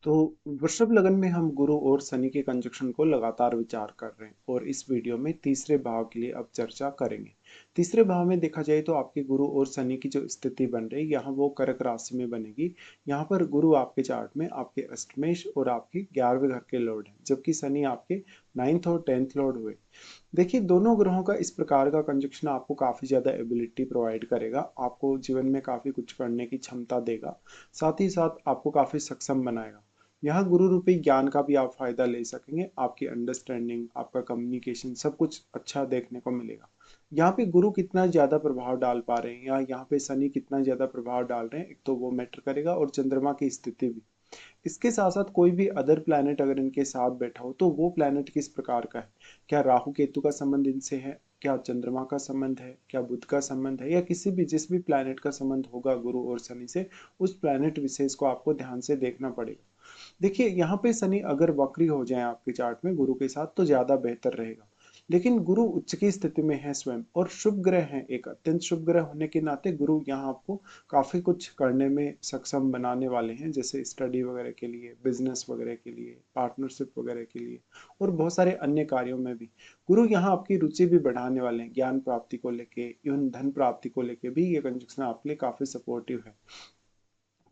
तो वृषभ लगन में हम गुरु और शनि के कंजक्शन को लगातार विचार कर रहे हैं और इस वीडियो में तीसरे भाव के लिए अब चर्चा करेंगे। तीसरे भाव में देखा जाए तो आपके गुरु और शनि की जो स्थिति बन रही है यहाँ वो कर्क राशि में बनेगी। यहाँ पर गुरु आपके चार्ट में आपके अष्टमेश और आपके 11वें घर के लॉर्ड हैं, जबकि शनि आपके 9th और 10th लॉर्ड हुए। देखिए दोनों ग्रहों का इस प्रकार का कंजक्शन आपको काफी ज्यादा एबिलिटी प्रोवाइड करेगा, आपको जीवन में काफी कुछ करने की क्षमता देगा, साथ ही साथ आपको काफी सक्षम बनाएगा। यहाँ गुरु रूपी ज्ञान का भी आप फायदा ले सकेंगे, आपकी अंडरस्टैंडिंग, आपका कम्युनिकेशन सब कुछ अच्छा देखने को मिलेगा। यहाँ पे गुरु कितना ज्यादा प्रभाव डाल पा रहे हैं या यहाँ पे शनि कितना ज्यादा प्रभाव डाल रहे हैं, एक तो वो मैटर करेगा और चंद्रमा की स्थिति भी। इसके साथ साथ कोई भी अदर प्लैनेट अगर इनके साथ बैठा हो तो वो प्लैनेट किस प्रकार का है, क्या राहु केतु का संबंध इनसे है, क्या चंद्रमा का संबंध है, क्या बुध का संबंध है, या किसी भी जिस भी प्लैनेट का संबंध होगा गुरु और शनि से, उस प्लैनेट विशेष को आपको ध्यान से देखना पड़ेगा। देखिए यहाँ पे शनि अगर वक्री हो जाए आपके चार्ट में गुरु के साथ तो ज्यादा बेहतर रहेगा, लेकिन गुरु उच्च की स्थिति में है स्वयं और शुभ ग्रह है, एक अत्यंत शुभ ग्रह होने के नाते गुरु यहाँ आपको काफी कुछ करने में सक्षम बनाने वाले हैं, जैसे स्टडी वगैरह के लिए, बिजनेस वगैरह के लिए, पार्टनरशिप वगैरह के लिए और बहुत सारे अन्य कार्यों में भी। गुरु यहाँ आपकी रुचि भी बढ़ाने वाले हैं, ज्ञान प्राप्ति को लेके, इवन धन प्राप्ति को लेके भी ये कंजक्शन आपके लिए काफी सपोर्टिव है।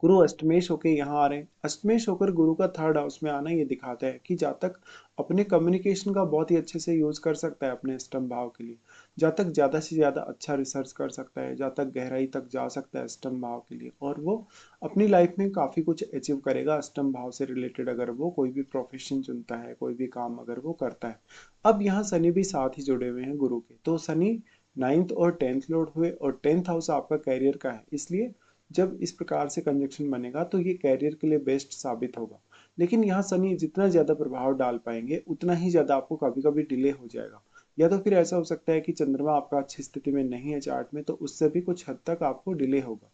गुरु अष्टमेश होकर यहाँ आ रहे हैं, अष्टमेश होकर गुरु का थर्ड हाउस में आना ये दिखाता है कि जातक अपने कम्युनिकेशन का बहुत ही अच्छे से यूज कर सकता है अपने अष्टम भाव के लिए, जातक ज्यादा से ज्यादा अच्छा रिसर्च कर सकता है, जातक गहराई तक जा सकता है अष्टम भाव के लिए, और वो अपनी लाइफ में काफी कुछ अचीव करेगा अष्टम भाव से रिलेटेड, अगर वो कोई भी प्रोफेशन चुनता है, कोई भी काम अगर वो करता है। अब यहाँ शनि भी साथ ही जुड़े हुए हैं गुरु के, तो शनि 9th और 10th लॉर्ड हुए और 10th हाउस आपका कैरियर का है, इसलिए जब इस प्रकार से कंजक्शन बनेगा तो ये कैरियर के लिए बेस्ट साबित होगा। लेकिन यहाँ शनि जितना ज्यादा प्रभाव डाल पाएंगे उतना ही ज्यादा आपको कभी कभी डिले हो जाएगा, या तो फिर ऐसा हो सकता है कि चंद्रमा आपका अच्छी स्थिति में नहीं है चार्ट में, तो उससे भी कुछ हद तक आपको डिले होगा।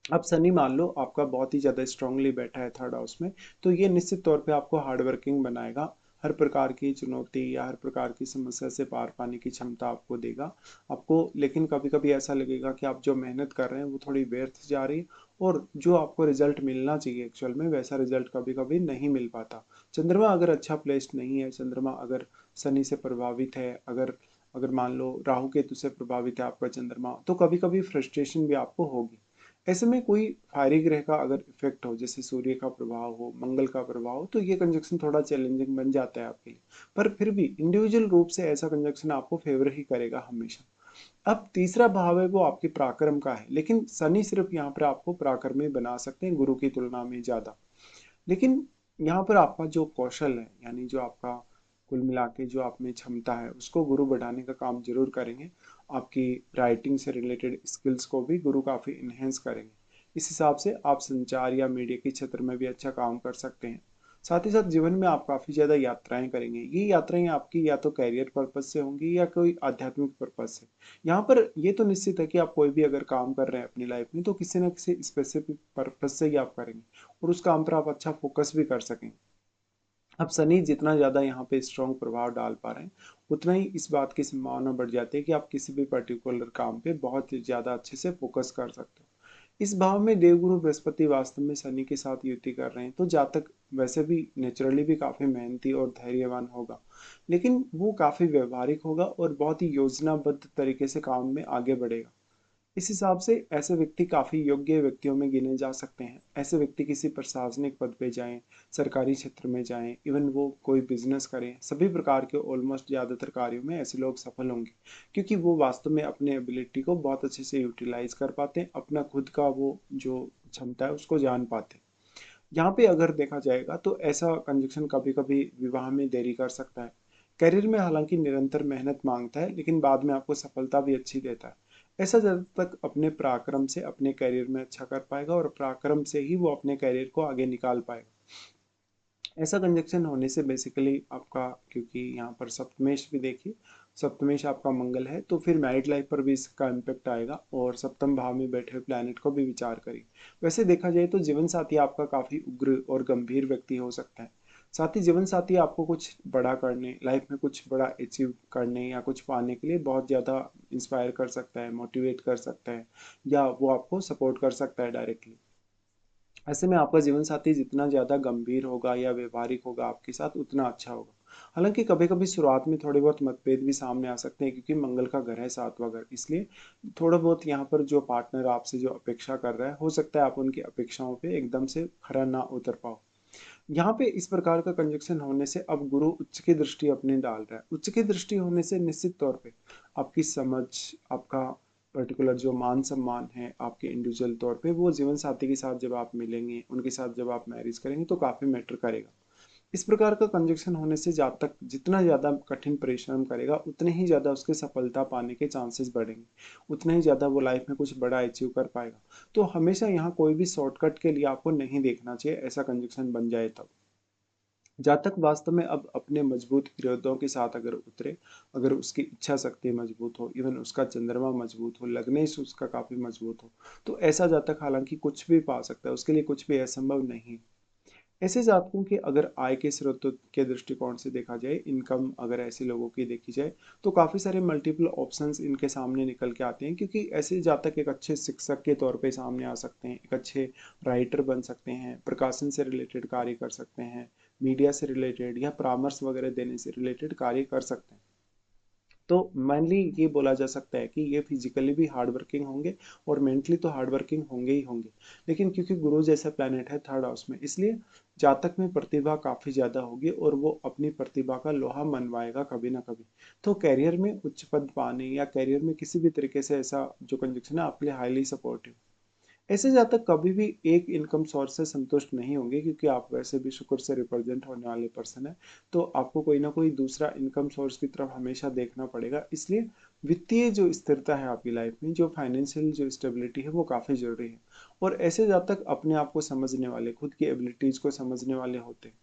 अब शनि मान लो आपका बहुत ही ज्यादा स्ट्रांगली बैठा है थर्ड हाउस में, तो ये निश्चित तौर पे आपको हार्ड वर्किंग बनाएगा, हर प्रकार की चुनौती या हर प्रकार की समस्या से पार पाने की क्षमता आपको देगा आपको। लेकिन कभी कभी ऐसा लगेगा कि आप जो मेहनत कर रहे हैं वो थोड़ी व्यर्थ जा रही है, और जो आपको रिजल्ट मिलना चाहिए एक्चुअल में वैसा रिजल्ट कभी कभी नहीं मिल पाता। चंद्रमा अगर अच्छा प्लेस्ड नहीं है, चंद्रमा अगर शनि से प्रभावित है, अगर अगर मान लो राहु केतु से प्रभावित है आपका चंद्रमा, तो कभी कभी फ्रस्ट्रेशन भी आपको होगी। ऐसे में कोई फायरी ग्रह का अगर इफेक्ट हो, जैसे सूर्य का प्रभाव हो, मंगल का प्रभाव हो, तो ये कंजक्शन थोड़ा चैलेंजिंग बन जाता है आपके लिए। पर फिर भी इंडिविजुअल रूप से ऐसा कंजक्शन आपको फेवर ही करेगा हमेशा। अब तीसरा भाव है वो आपके पराक्रम का है, लेकिन शनि सिर्फ यहाँ पर आपको पराक्रमी बना सकते हैं गुरु की तुलना में ज्यादा। लेकिन यहाँ पर आपका जो कौशल है, यानी जो आपका कुल मिला के जो आप में क्षमता है, उसको गुरु बढ़ाने का काम जरूर करेंगे। आपकी राइटिंग से रिलेटेड स्किल्स को भी गुरु काफी इन्हेंस करेंगे। इस हिसाब से आप संचार या मीडिया के क्षेत्र में भी अच्छा काम कर सकते हैं। साथ ही साथ जीवन में आप काफी ज्यादा यात्राएं करेंगे, ये यात्राएं आपकी या तो कैरियर पर्पज से होंगी या कोई आध्यात्मिक पर्पज से। यहाँ पर ये तो निश्चित है कि आप कोई भी अगर काम कर रहे हैं अपनी लाइफ में तो किसी न किसी स्पेसिफिक पर्पज से ही आप करेंगे और उस काम पर आप अच्छा फोकस भी कर सकें। अब शनि जितना ज्यादा यहाँ पे स्ट्रॉन्ग प्रभाव डाल पा रहे हैं, उतना ही इस बात की संभावना बढ़ जाती है कि आप किसी भी पर्टिकुलर काम पे बहुत ही ज्यादा अच्छे से फोकस कर सकते हो। इस भाव में देवगुरु बृहस्पति वास्तव में शनि के साथ युति कर रहे हैं, तो जातक वैसे भी नेचुरली भी काफी मेहनती और धैर्यवान होगा, लेकिन वो काफी व्यवहारिक होगा और बहुत ही योजनाबद्ध तरीके से काम में आगे बढ़ेगा। इस हिसाब से ऐसे व्यक्ति काफी योग्य व्यक्तियों में गिने जा सकते हैं। ऐसे व्यक्ति किसी प्रशासनिक पद पे जाएं, सरकारी क्षेत्र में जाएं, इवन वो कोई बिजनेस करें, सभी प्रकार के ऑलमोस्ट ज्यादातर कार्यों में ऐसे लोग सफल होंगे, क्योंकि वो वास्तव में अपने एबिलिटी को बहुत अच्छे से यूटिलाइज कर पाते हैं, अपना खुद का वो जो क्षमता है उसको जान पाते हैं। यहाँ पे अगर देखा जाएगा तो ऐसा कंजक्शन कभी कभी विवाह में देरी कर सकता है। करियर में हालांकि निरंतर मेहनत मांगता है, लेकिन बाद में आपको सफलता भी अच्छी देता है। ऐसा जब तक अपने पराक्रम से अपने करियर में अच्छा कर पाएगा और पराक्रम से ही वो अपने करियर को आगे निकाल पाएगा। ऐसा कंजक्शन होने से बेसिकली आपका, क्योंकि यहाँ पर सप्तमेश भी देखिए, सप्तमेश आपका मंगल है, तो फिर मैरिड लाइफ पर भी इसका इम्पेक्ट आएगा, और सप्तम भाव में बैठे हुए प्लैनेट को भी विचार करिए। वैसे देखा जाए तो जीवन साथी आपका काफी उग्र और गंभीर व्यक्ति हो सकता है। साथ ही जीवन साथी आपको कुछ बड़ा करने, लाइफ में कुछ बड़ा अचीव करने या कुछ पाने के लिए बहुत ज्यादा इंस्पायर कर सकता है, मोटिवेट कर सकता है, या वो आपको सपोर्ट कर सकता है डायरेक्टली। ऐसे में आपका जीवन साथी जितना ज़्यादा गंभीर होगा या व्यवहारिक होगा आपके साथ, उतना अच्छा होगा। हालांकि कभी कभी शुरुआत में थोड़े बहुत मतभेद भी सामने आ सकते हैं, क्योंकि मंगल का घर है सातवां घर, इसलिए थोड़ा बहुत यहाँ पर जो पार्टनर आपसे जो अपेक्षा कर रहा है, हो सकता है आप उनकी अपेक्षाओं पे एकदम से खरा ना उतर पाओ। यहाँ पे इस प्रकार का कंजक्शन होने से अब गुरु उच्च की दृष्टि अपनी डाल रहा है। उच्च की दृष्टि होने से निश्चित तौर पे आपकी समझ, आपका पर्टिकुलर जो मान सम्मान है आपके इंडिविजुअल तौर पे, वो जीवन साथी के साथ जब आप मिलेंगे, उनके साथ जब आप मैरिज करेंगे, तो काफी मैटर करेगा। इस प्रकार का कंजक्शन होने से जब तक जितना ज़्यादा कठिन परिश्रम करेगा, उतने ही ज़्यादा उसके सफलता पाने के चांसेस बढ़ेंगे, उतना ही ज़्यादा वो लाइफ में कुछ बड़ा अचीव कर पाएगा। तो हमेशा यहाँ कोई भी शॉर्टकट के लिए आपको नहीं देखना चाहिए, ऐसा कंजक्शन बन जाए तब। जातक वास्तव में अब अपने मजबूत इरादों के साथ अगर उतरे, अगर उसकी इच्छा शक्ति मजबूत हो, इवन उसका चंद्रमा मजबूत हो, लग्नेश उसका काफी मजबूत हो, तो ऐसा जातक हालांकि कुछ भी पा सकता है, उसके लिए कुछ भी असंभव नहीं। ऐसे जातकों के अगर आय के स्रोतों के दृष्टिकोण से देखा जाए, इनकम अगर ऐसे लोगों की देखी जाए, तो काफ़ी सारे मल्टीपल ऑप्शंस इनके सामने निकल के आते हैं, क्योंकि ऐसे जातक एक अच्छे शिक्षक के तौर पे सामने आ सकते हैं, एक अच्छे राइटर बन सकते हैं, प्रकाशन से रिलेटेड कार्य कर सकते हैं, मीडिया से रिलेटेड या परामर्श वगैरह देने से रिलेटेड कार्य कर सकते हैं। तो मेनली ये बोला जा सकता है कि ये फिजिकली भी हार्ड वर्किंग होंगे और मेंटली तो हार्ड वर्किंग होंगे ही होंगे। लेकिन क्योंकि गुरु जैसा प्लैनेट है थर्ड हाउस में, इसलिए जातक में प्रतिभा काफी ज्यादा होगी और वो अपनी प्रतिभा का लोहा मनवाएगा कभी ना कभी। तो कैरियर में उच्च पद पाने या कैरियर में किसी भी तरीके से ऐसा जो कंजक्शन है आपके लिए हाईली सपोर्टिव। ऐसे जातक कभी भी एक इनकम सोर्स से संतुष्ट नहीं होंगे, क्योंकि आप वैसे भी शुक्र से रिप्रेजेंट होने वाले पर्सन है। तो आपको कोई ना कोई दूसरा इनकम सोर्स की तरफ हमेशा देखना पड़ेगा, इसलिए वित्तीय जो स्थिरता है आपकी लाइफ में, जो फाइनेंशियल जो स्टेबिलिटी है, वो काफ़ी जरूरी है। और ऐसे जातक अपने आप को समझने वाले, खुद की एबिलिटीज को समझने वाले होते हैं।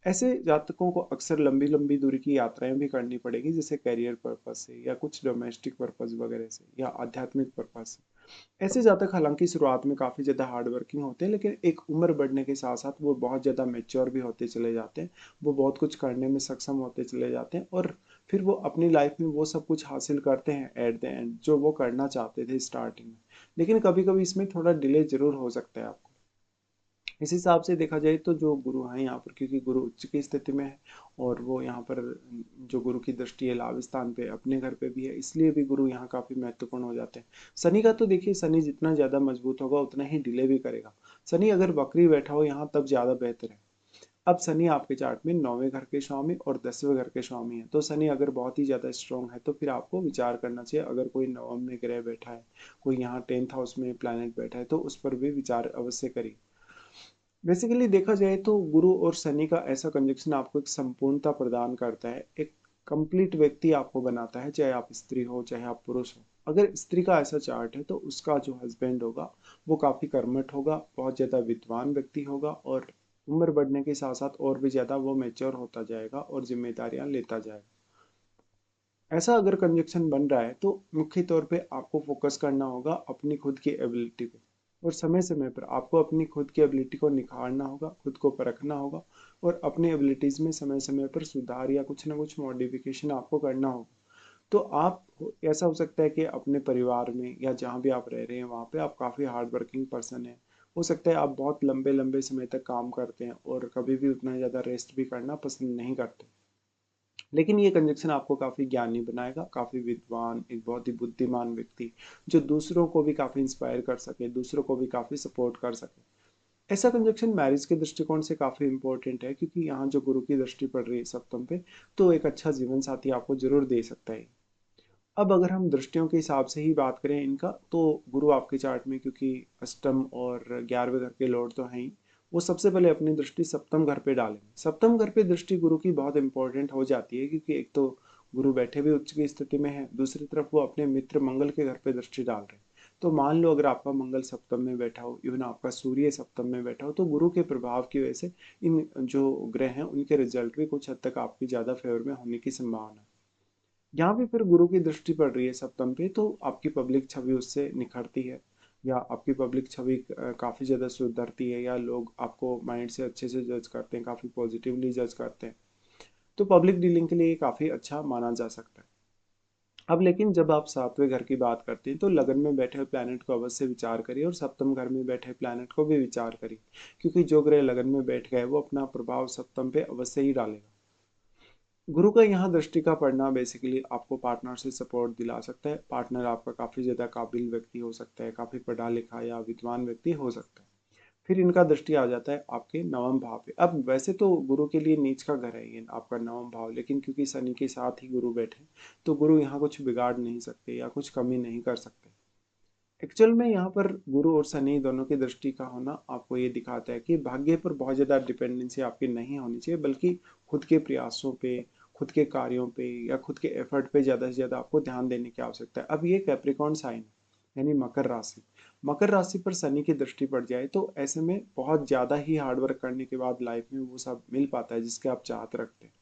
ऐसे जातकों को अक्सर लंबी लंबी दूरी की यात्राएं भी करनी पड़ेगी, जैसे करियर पर्पज से या कुछ डोमेस्टिक पर्पज वगैरह से या आध्यात्मिक पर्पज से। ऐसे जातक हालांकि शुरुआत में काफी ज्यादा हार्ड वर्किंग होते हैं, लेकिन एक उम्र बढ़ने के साथ साथ वो बहुत ज्यादा मेच्योर भी होते चले जाते हैं। वो बहुत कुछ करने में सक्षम होते चले जाते हैं, और फिर वो अपनी लाइफ में वो सब कुछ हासिल करते हैं एट द एंड, जो वो करना चाहते थे स्टार्टिंग में। लेकिन कभी कभी इसमें थोड़ा डिले जरूर हो सकता है आपको। इस हिसाब से देखा जाए तो जो गुरु हैं यहाँ पर, क्योंकि गुरु उच्च की स्थिति में है, और वो यहाँ पर जो गुरु की दृष्टि है लाभ स्थान पे अपने घर पे भी है, इसलिए भी गुरु यहाँ काफी महत्वपूर्ण हो जाते हैं। शनि का तो देखिए, शनि जितना ज्यादा मजबूत होगा उतना ही डिले भी करेगा। शनि अगर वक्री बैठा हो यहाँ, तब ज्यादा बेहतर है। अब शनि आपके चार्ट में 9वें घर के स्वामी और 10वें घर के स्वामी है, तो शनि अगर बहुत ही ज्यादा स्ट्रांग है, तो फिर आपको विचार करना चाहिए। अगर कोई 9वें में ग्रह बैठा है, कोई यहाँ 10th हाउस में प्लैनेट बैठा है, तो उस पर भी विचार अवश्य करिए। बेसिकली देखा जाए तो गुरु और शनि का ऐसा कंजक्शन आपको एक संपूर्णता प्रदान करता है, एक कंप्लीट व्यक्ति आपको बनाता है, चाहे आप स्त्री हो चाहे आप पुरुष हो। अगर स्त्री का ऐसा चार्ट है, तो उसका जो हस्बैंड होगा वो काफी कर्मठ होगा, बहुत ज्यादा विद्वान व्यक्ति होगा, और उम्र बढ़ने के साथ साथ और भी ज्यादा वो मेच्योर होता जाएगा और जिम्मेदारियां लेता जाएगा। ऐसा अगर कंजक्शन बन रहा है, तो मुख्य तौर पे आपको फोकस करना होगा अपनी खुद की एबिलिटी पे, और समय समय पर आपको अपनी खुद की एबिलिटी को निखारना होगा, खुद को परखना होगा, और अपनी एबिलिटीज में समय समय पर सुधार या कुछ ना कुछ मॉडिफिकेशन आपको करना होगा। तो आप, ऐसा हो सकता है कि अपने परिवार में या जहाँ भी आप रह रहे हैं वहाँ पे आप काफ़ी हार्ड वर्किंग पर्सन हैं। हो सकता है आप बहुत लंबे लंबे समय तक काम करते हैं और कभी भी उतना ज़्यादा रेस्ट भी करना पसंद नहीं करते। लेकिन ये कंजक्शन आपको काफी ज्ञानी बनाएगा, काफी विद्वान, एक बहुत ही बुद्धिमान व्यक्ति, जो दूसरों को भी काफी इंस्पायर कर सके, दूसरों को भी काफी सपोर्ट कर सके। ऐसा कंजक्शन मैरिज के दृष्टिकोण से काफी इंपॉर्टेंट है, क्योंकि यहाँ जो गुरु की दृष्टि पड़ रही है सप्तम पे, तो एक अच्छा जीवन साथी आपको जरूर दे सकता है। अब अगर हम दृष्टियों के हिसाब से ही बात करें इनका, तो गुरु आपके चार्ट में, क्योंकि अष्टम और 11वें घर के लॉर्ड तो हैं ही, वो सबसे पहले अपनी दृष्टि सप्तम घर पे डालेंगे। सप्तम घर पे दृष्टि गुरु की बहुत इंपॉर्टेंट हो जाती है, क्योंकि एक तो गुरु बैठे भी उच्च की स्थिति में है, दूसरी तरफ वो अपने मित्र मंगल के घर पे दृष्टि डाल रहे हैं। तो मान लो अगर आपका मंगल सप्तम में बैठा हो, इवन आपका सूर्य सप्तम में बैठा हो, तो गुरु के प्रभाव की वजह से इन जो ग्रह हैं उनके रिजल्ट भी कुछ हद तक आपकी ज्यादा फेवर में होने की संभावना है। यहाँ भी फिर गुरु की दृष्टि पड़ रही है सप्तम पे, तो आपकी पब्लिक छवि उससे निखरती है, या आपकी पब्लिक छवि काफी ज्यादा सुधरती है, या लोग आपको माइंड से अच्छे से जज करते हैं, काफी पॉजिटिवली जज करते हैं। तो पब्लिक डीलिंग के लिए ये काफी अच्छा माना जा सकता है। अब लेकिन जब आप सातवें घर की बात करते हैं तो लगन में बैठे हुए प्लैनेट को अवश्य विचार करिए और सप्तम घर में बैठे प्लैनेट को भी विचार करिए, क्योंकि जो ग्रह लगन में बैठ गए वो अपना प्रभाव सप्तम पे अवश्य ही डालेगा। गुरु का यहाँ दृष्टि का पड़ना बेसिकली आपको पार्टनर से सपोर्ट दिला सकता है। पार्टनर आपका काफी ज्यादा काबिल व्यक्ति हो सकता है, काफी पढ़ा लिखा या विद्वान व्यक्ति हो सकता है। फिर इनका दृष्टि आ जाता है आपके नवम भाव पे। अब वैसे तो गुरु के लिए नीच का घर है ये आपका नवम भाव, लेकिन क्योंकि शनि के साथ ही गुरु बैठे तो गुरु यहाँ कुछ बिगाड़ नहीं सकते या कुछ कमी नहीं कर सकते। एक्चुअल में यहाँ पर गुरु और शनि दोनों की दृष्टि का होना आपको ये दिखाता है कि भाग्य पर बहुत ज्यादा डिपेंडेंसी आपकी नहीं होनी चाहिए, बल्कि खुद के प्रयासों पे, खुद के कार्यों पे या खुद के एफर्ट पे ज्यादा से ज्यादा आपको ध्यान देने की आवश्यकता है। अब ये कैप्रिकॉर्न साइन यानी मकर राशि, मकर राशि पर शनि की दृष्टि पड़ जाए तो ऐसे में बहुत ज्यादा ही हार्डवर्क करने के बाद लाइफ में वो सब मिल पाता है जिसके आप चाहत रखते हैं।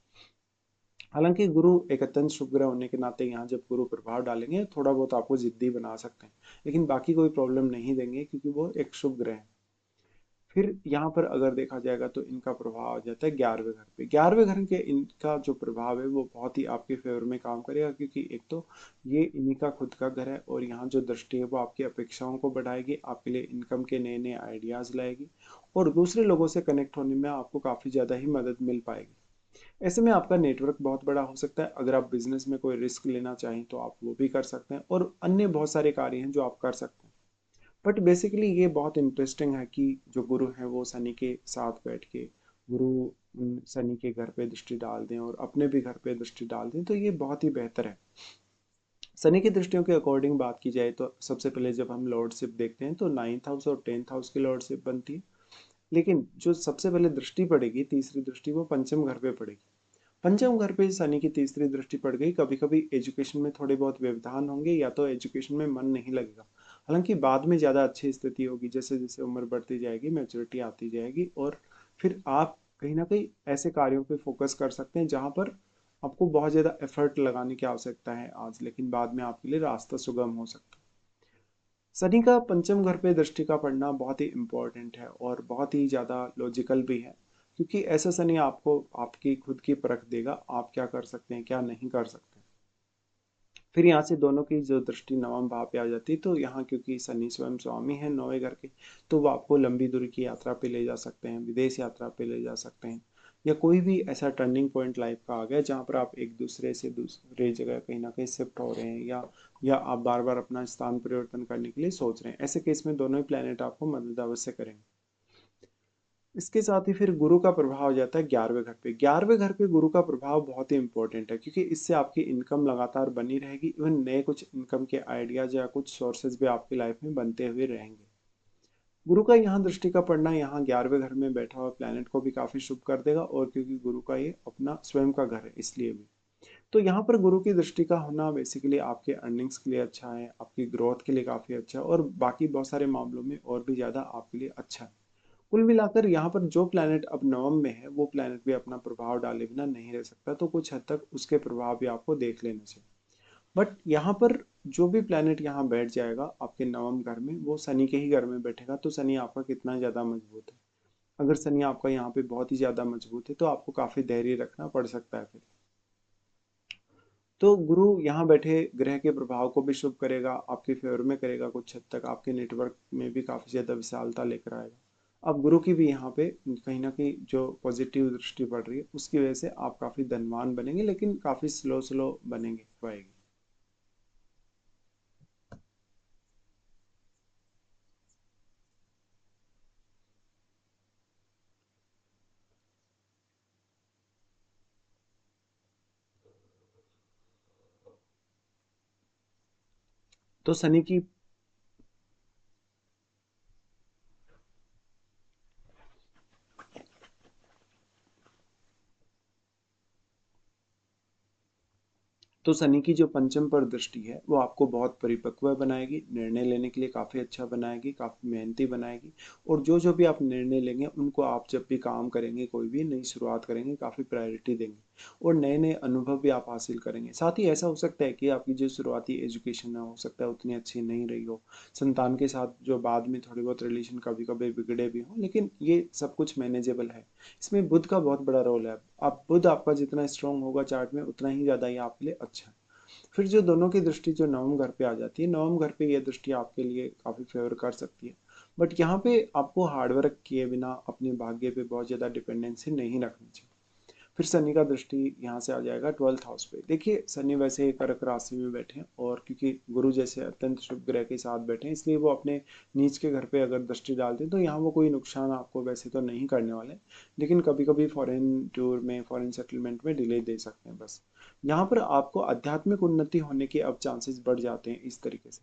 हालांकि गुरु एक अत्यंत शुभ ग्रह होने के नाते यहाँ जब गुरु प्रभाव डालेंगे थोड़ा बहुत आपको जिद्दी बना सकते हैं, लेकिन बाकी कोई प्रॉब्लम नहीं देंगे क्योंकि वो एक शुभ ग्रह है। फिर यहाँ पर अगर देखा जाएगा तो इनका प्रभाव आ जाता है 11वें घर पे। 11वें घर के इनका जो प्रभाव है वो बहुत ही आपके फेवर में काम करेगा, क्योंकि एक तो ये इन्हीं का खुद का घर है और यहाँ जो दृष्टि है वो आपकी अपेक्षाओं को बढ़ाएगी, आपके लिए इनकम के नए नए आइडियाज लाएगी और दूसरे लोगों से कनेक्ट होने में आपको काफी ज्यादा ही मदद मिल पाएगी। ऐसे में आपका नेटवर्क बहुत बड़ा हो सकता है। अगर आप बिजनेस में कोई रिस्क लेना चाहें तो आप वो भी कर सकते हैं और अन्य बहुत सारे कार्य हैं जो आप कर सकते हैं। बट बेसिकली ये बहुत इंटरेस्टिंग है कि जो गुरु हैं वो शनि के साथ बैठ के गुरु शनि के घर पे दृष्टि डाल दें और अपने भी घर पे दृष्टि डाल दें तो ये बहुत ही बेहतर है। शनि की दृष्टियों के अकॉर्डिंग बात की जाए तो सबसे पहले जब हम लॉर्डशिप देखते हैं तो 9th हाउस और 10th हाउस की लॉर्डशिप बनती है, लेकिन जो सबसे पहले दृष्टि पड़ेगी तीसरी दृष्टि वो पंचम घर पे पड़ेगी। पंचम घर पे शनि की तीसरी दृष्टि पड़ गई, कभी कभी एजुकेशन में थोड़े बहुत व्यवधान होंगे या तो एजुकेशन में मन नहीं लगेगा। हालांकि बाद में ज्यादा अच्छी स्थिति होगी, जैसे जैसे उम्र बढ़ती जाएगी मैच्योरिटी आती जाएगी और फिर आप कहीं ना कहीं ऐसे कार्यों पे फोकस कर सकते हैं जहां पर आपको बहुत ज्यादा एफर्ट लगाने की आवश्यकता है आज, लेकिन बाद में आपके लिए रास्ता सुगम हो सकता है। शनि का पंचम घर पे दृष्टि का पड़ना बहुत ही इंपॉर्टेंट है और बहुत ही ज्यादा लॉजिकल भी है, क्योंकि ऐसा शनि आपको आपकी खुद की परख देगा आप क्या कर सकते हैं क्या नहीं कर सकते। फिर यहाँ से दोनों की जो दृष्टि नवम भाव पे आ जाती है तो यहाँ क्योंकि शनि स्वयं स्वामी है नौवें घर के, तो वो आपको लंबी दूरी की यात्रा पे ले जा सकते हैं, विदेश यात्रा पे ले जा सकते हैं या कोई भी ऐसा टर्निंग पॉइंट लाइफ का आ गया जहाँ पर आप एक दूसरे से दूसरे जगह कहीं ना कहीं शिफ्ट हो रहे हैं या आप बार बार अपना स्थान परिवर्तन करने के लिए सोच रहे हैं। ऐसे केस में दोनों ही प्लेनेट आपको मदद अवश्य करेंगे। इसके साथ ही फिर गुरु का प्रभाव हो जाता है 11वें घर पे। 11वें घर पे गुरु का प्रभाव बहुत ही इंपॉर्टेंट है, क्योंकि इससे आपकी इनकम लगातार बनी रहेगी, इवन नए कुछ इनकम के आइडियाज या कुछ सोर्सेज भी आपकी लाइफ में बनते हुए रहेंगे। गुरु का यहाँ दृष्टि का पड़ना यहाँ 11वें घर में बैठा हुआ प्लैनेट को भी काफी शुभ कर देगा, और क्योंकि गुरु का ये अपना स्वयं का घर है इसलिए भी। तो यहाँ पर गुरु की दृष्टि का होना बेसिकली आपके अर्निंग्स के लिए अच्छा है, आपकी ग्रोथ के लिए काफी अच्छा है और बाकी बहुत सारे मामलों में और भी ज्यादा आपके लिए अच्छा है। कुल मिलाकर यहाँ पर जो प्लैनेट अब नवम में है वो प्लैनेट भी अपना प्रभाव डाले बिना नहीं रह सकता, तो कुछ हद तक उसके प्रभाव भी आपको देख लेना चाहिए। बट यहाँ पर जो भी प्लैनेट यहाँ बैठ जाएगा आपके नवम घर में वो शनि के ही घर में बैठेगा, तो शनि आपका कितना ज्यादा मजबूत है। अगर शनि आपका यहाँ पे बहुत ही ज्यादा मजबूत है तो आपको काफी धैर्य रखना पड़ सकता है फिर। तो गुरु यहाँ बैठे ग्रह के प्रभाव को भी शुभ करेगा, आपके फेवर में करेगा, कुछ हद तक आपके नेटवर्क में भी काफी ज्यादा विशालता लेकर आएगा। अब गुरु की भी यहाँ पे कहीं ना कहीं जो पॉजिटिव दृष्टि पड़ रही है उसकी वजह से आप काफी धनवान बनेंगे, लेकिन काफी स्लो स्लो बनेंगे पाएगी। तो शनि की तो शनि की जो पंचम पर दृष्टि है वो आपको बहुत परिपक्व बनाएगी, निर्णय लेने के लिए काफी अच्छा बनाएगी, काफी मेहनती बनाएगी और जो जो भी आप निर्णय लेंगे उनको आप जब भी काम करेंगे कोई भी नई शुरुआत करेंगे काफी प्रायोरिटी देंगे और नए नए अनुभव भी आप हासिल करेंगे। साथ ही ऐसा हो सकता है कि आपकी जो शुरुआती एजुकेशन है हो सकता है उतनी अच्छी नहीं रही हो, संतान के साथ जो बाद में थोड़ी बहुत रिलेशन कभी कभी बिगड़े भी हों, लेकिन ये सब कुछ मैनेजेबल है। इसमें बुध का बहुत बड़ा रोल है। आप बुध आपका जितना स्ट्रांग होगा चार्ट में उतना ही ज्यादा ये आपके लिए अच्छा है। फिर जो दोनों की दृष्टि जो नवम घर पे आ जाती है, नवम घर पे ये दृष्टि आपके लिए काफ़ी फेवर कर सकती है। बट यहाँ पे आपको हार्डवर्क किए बिना अपने भाग्य पे बहुत ज़्यादा डिपेंडेंसी नहीं रखनी चाहिए। फिर शनि का दृष्टि यहाँ से आ जाएगा 12th हाउस पे। देखिए शनि वैसे ही कर्क राशि में बैठे हैं, और क्योंकि गुरु जैसे अत्यंत शुभ ग्रह के साथ बैठे हैं, इसलिए वो अपने नीच के घर पे अगर दृष्टि डालते हैं तो यहाँ वो कोई नुकसान आपको वैसे तो नहीं करने वाले, लेकिन कभी कभी फॉरेन टूर में, फॉरेन सेटलमेंट में डिले दे सकते हैं बस। यहाँ पर आपको आध्यात्मिक उन्नति होने के अब चांसेस बढ़ जाते हैं इस तरीके से।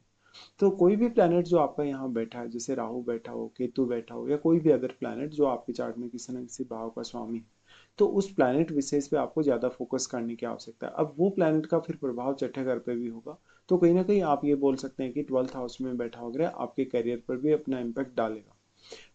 तो कोई भी प्लैनेट जो आपका यहाँ बैठा है, जैसे राहु बैठा हो, केतु बैठा हो, या कोई भी अदर प्लैनेट जो आपके चार्ट में किसी न किसी भाव का स्वामी है, तो उस प्लैनेट विशेष पे आपको ज़्यादा फोकस करने की आवश्यकता है। अब वो प्लैनेट का फिर प्रभाव छठे घर पे भी होगा, तो कहीं ना कहीं आप ये बोल सकते हैं कि 12th हाउस में बैठा हो गया आपके करियर पर भी अपना इम्पैक्ट डालेगा।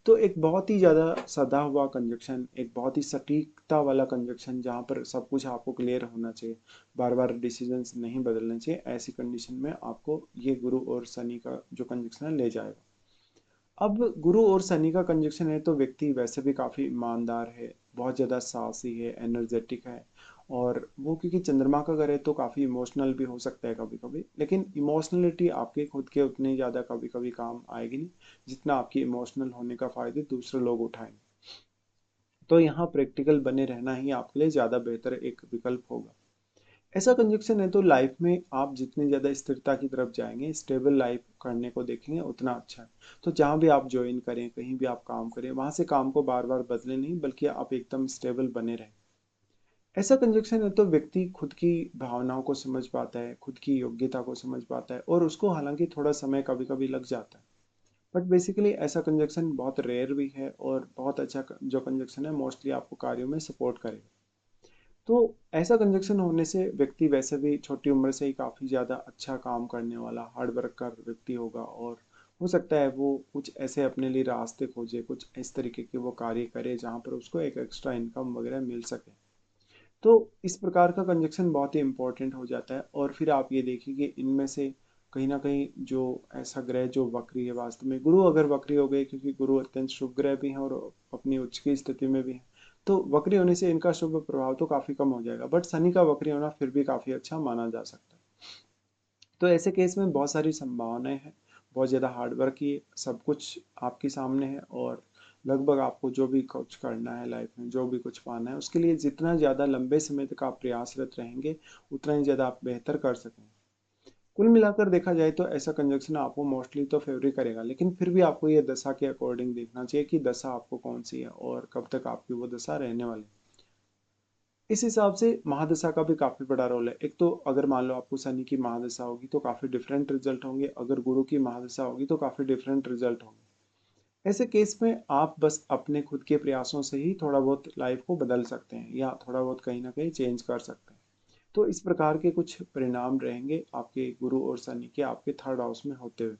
तो एक बहुत ही ज़्यादा सदा हुआ कंजक्शन, एक बहुत ही सटीकता वाला कंजक्शन, जहाँ पर सब कुछ आपको क्लियर होना चाहिए, बार बार डिसीजंस नहीं बदलने चाहिए, ऐसी कंडीशन में आपको ये गुरु और शनि का जो कंजक्शन है ले जाएगा। अब गुरु और शनि का कंजक्शन है तो व्यक्ति वैसे भी काफ़ी ईमानदार है, बहुत ज़्यादा साहसी है, एनर्जेटिक है, और वो क्योंकि चंद्रमा का घर है तो काफ़ी इमोशनल भी हो सकता है कभी कभी, लेकिन इमोशनलिटी आपके खुद के उतनी ज़्यादा कभी कभी काम आएगी नहीं जितना आपकी इमोशनल होने का फ़ायदे दूसरे लोग उठाएंगे। तो यहाँ प्रैक्टिकल बने रहना ही आपके लिए ज़्यादा बेहतर एक विकल्प होगा। ऐसा कंजक्शन है तो लाइफ में आप जितनी ज़्यादा स्थिरता की तरफ जाएंगे, स्टेबल लाइफ करने को देखेंगे, उतना अच्छा है। तो जहाँ भी आप ज्वाइन करें, कहीं भी आप काम करें, वहाँ से काम को बार बार बदले नहीं, बल्कि आप एकदम स्टेबल बने रहें। ऐसा कंजक्शन है तो व्यक्ति खुद की भावनाओं को समझ पाता है, खुद की योग्यता को समझ पाता है, और उसको हालांकि थोड़ा समय कभी कभी लग जाता है, बट बेसिकली ऐसा कंजक्शन बहुत रेयर भी है, और बहुत अच्छा जो कंजक्शन है मोस्टली आपको कार्यों में सपोर्ट करेगा। तो ऐसा कंजक्शन होने से व्यक्ति वैसे भी छोटी उम्र से ही काफ़ी ज़्यादा अच्छा काम करने वाला हार्ड वर्क का व्यक्ति होगा, और हो सकता है वो कुछ ऐसे अपने लिए रास्ते खोजे, कुछ इस तरीके के वो कार्य करे जहाँ पर उसको एक एक्स्ट्रा इनकम वगैरह मिल सके। तो इस प्रकार का कंजक्शन बहुत ही इंपॉर्टेंट हो जाता है। और फिर आप ये देखिए कि इनमें से कहीं ना कहीं जो ऐसा ग्रह जो वक्री है, वास्तव में गुरु अगर वक्री हो गए, क्योंकि गुरु अत्यंत शुभ ग्रह भी हैं और अपनी उच्च की स्थिति में भी है, तो वक्री होने से इनका शुभ प्रभाव तो काफी कम हो जाएगा, बट शनि का वक्री होना फिर भी काफी अच्छा माना जा सकता है। तो ऐसे केस में बहुत सारी संभावनाएं हैं, बहुत ज़्यादा हार्डवर्क की, सब कुछ आपके सामने है, और लगभग आपको जो भी कुछ करना है लाइफ में, जो भी कुछ पाना है, उसके लिए जितना ज़्यादा लंबे समय तक आप प्रयासरत रहेंगे, उतना ही ज़्यादा आप बेहतर कर सकेंगे। कुल मिलाकर देखा जाए तो ऐसा कंजक्शन आपको मोस्टली तो फेवर करेगा, लेकिन फिर भी आपको ये दशा के अकॉर्डिंग देखना चाहिए कि दशा आपको कौन सी है और कब तक आपकी वो दशा रहने वाली है। इस हिसाब से महादशा का भी काफी बड़ा रोल है। एक तो अगर मान लो आपको शनि की महादशा होगी तो काफी डिफरेंट रिजल्ट होंगे, अगर गुरु की महादशा होगी तो काफी डिफरेंट रिजल्ट होंगे। ऐसे केस में आप बस अपने खुद के प्रयासों से ही थोड़ा बहुत लाइफ को बदल सकते हैं, या थोड़ा बहुत कहीं ना कहीं चेंज कर सकते हैं। तो इस प्रकार के कुछ परिणाम रहेंगे आपके गुरु और शनि के आपके थर्ड हाउस में होते हुए।